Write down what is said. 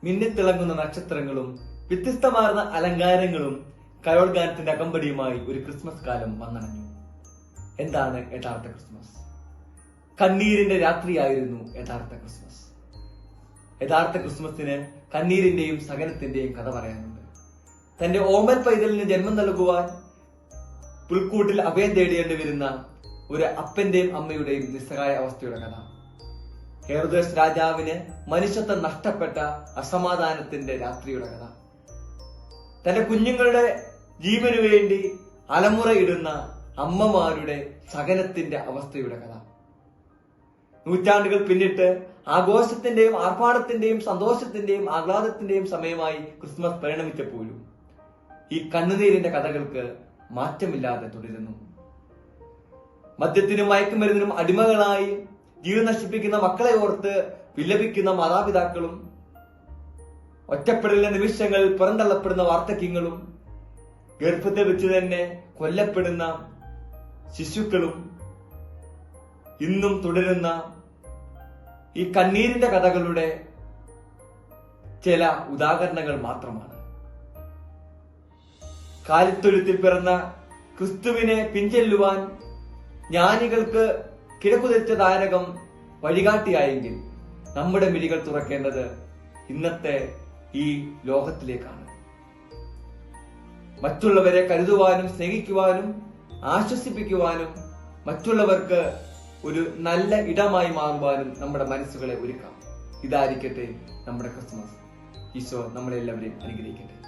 മിന്നിത്തിളങ്ങുന്ന നക്ഷത്രങ്ങളും വ്യത്യസ്തമാർന്ന അലങ്കാരങ്ങളും കരോൾ ഗാനത്തിന്റെ അകമ്പടിയുമായി ഒരു ക്രിസ്മസ് കാലം വന്നണഞ്ഞു. എന്താണ് യഥാർത്ഥ ക്രിസ്മസ്? കണ്ണീരിന്റെ രാത്രിയായിരുന്നു യഥാർത്ഥ ക്രിസ്മസ്. യഥാർത്ഥ ക്രിസ്മസിന് കണ്ണീരിന്റെയും സഹനത്തിന്റെയും കഥ പറയാനുണ്ട്. തന്റെ ഓമൽ പൈതലിന് ജന്മം നൽകുവാൻ പുൽക്കൂട്ടിൽ അഭയം തേടേണ്ടി വരുന്ന ഒരു അപ്പന്റെയും അമ്മയുടെയും നിസ്സഹായ അവസ്ഥയുടെ കഥ. ഹെറോദോസ് രാജാവിന് മനുഷ്യത്വം നഷ്ടപ്പെട്ട അസമാധാനത്തിന്റെ രാത്രിയുടെ കഥ. തന്റെ കുഞ്ഞുങ്ങളുടെ ജീവനു വേണ്ടി അലമുറയിടുന്ന അമ്മമാരുടെ സഹനത്തിന്റെ അവസ്ഥയുടെ കഥ. നൂറ്റാണ്ടുകൾ പിന്നിട്ട് ആഘോഷത്തിന്റെയും ആർഭാടത്തിന്റെയും സന്തോഷത്തിന്റെയും ആഹ്ലാദത്തിന്റെയും സമയമായി ക്രിസ്മസ് പരിണമിച്ചപ്പോഴും ഈ കണ്ണുനീരിന്റെ കഥകൾക്ക് മാറ്റമില്ലാതെ തുടരുന്നു. മദ്യത്തിനും മയക്കുമരുന്നിനും അടിമകളായി ജീവൻ നശിപ്പിക്കുന്ന മക്കളെ ഓർത്ത് വിലപിക്കുന്ന മാതാപിതാക്കളും, ഒറ്റപ്പെടലിന്റെ നിമിഷങ്ങളിൽ പുറന്തള്ളപ്പെടുന്ന വാർദ്ധക്യങ്ങളും, ഗർഭത്തിൽ വെച്ച് തന്നെ കൊല്ലപ്പെടുന്ന ശിശുക്കളും ഇന്നും തുടരുന്ന ഈ കണ്ണീരിന്റെ കഥകളുടെ ചില ഉദാഹരണങ്ങൾ മാത്രമാണ്. കാലിത്തൊഴുത്തിൽ പിറന്ന ക്രിസ്തുവിനെ പിൻചെല്ലുവാൻ ജ്ഞാനികൾക്ക് കിഴക്കുതിരിച്ച താരകം വഴികാട്ടിയായെങ്കിൽ നമ്മുടെ മിഴികൾ തുറക്കേണ്ടത് ഇന്നത്തെ ഈ ലോകത്തിലേക്കാണ്. മറ്റുള്ളവരെ കരുതുവാനും സ്നേഹിക്കുവാനും ആശ്വസിപ്പിക്കുവാനും മറ്റുള്ളവർക്ക് ഒരു നല്ല ഇടമായി മാറുവാനും നമ്മുടെ മനസ്സുകളെ ഒരുക്കാം. ഇതായിരിക്കട്ടെ നമ്മുടെ ക്രിസ്മസ്. ഈശോ നമ്മളെല്ലാവരെയും അനുഗ്രഹിക്കട്ടെ.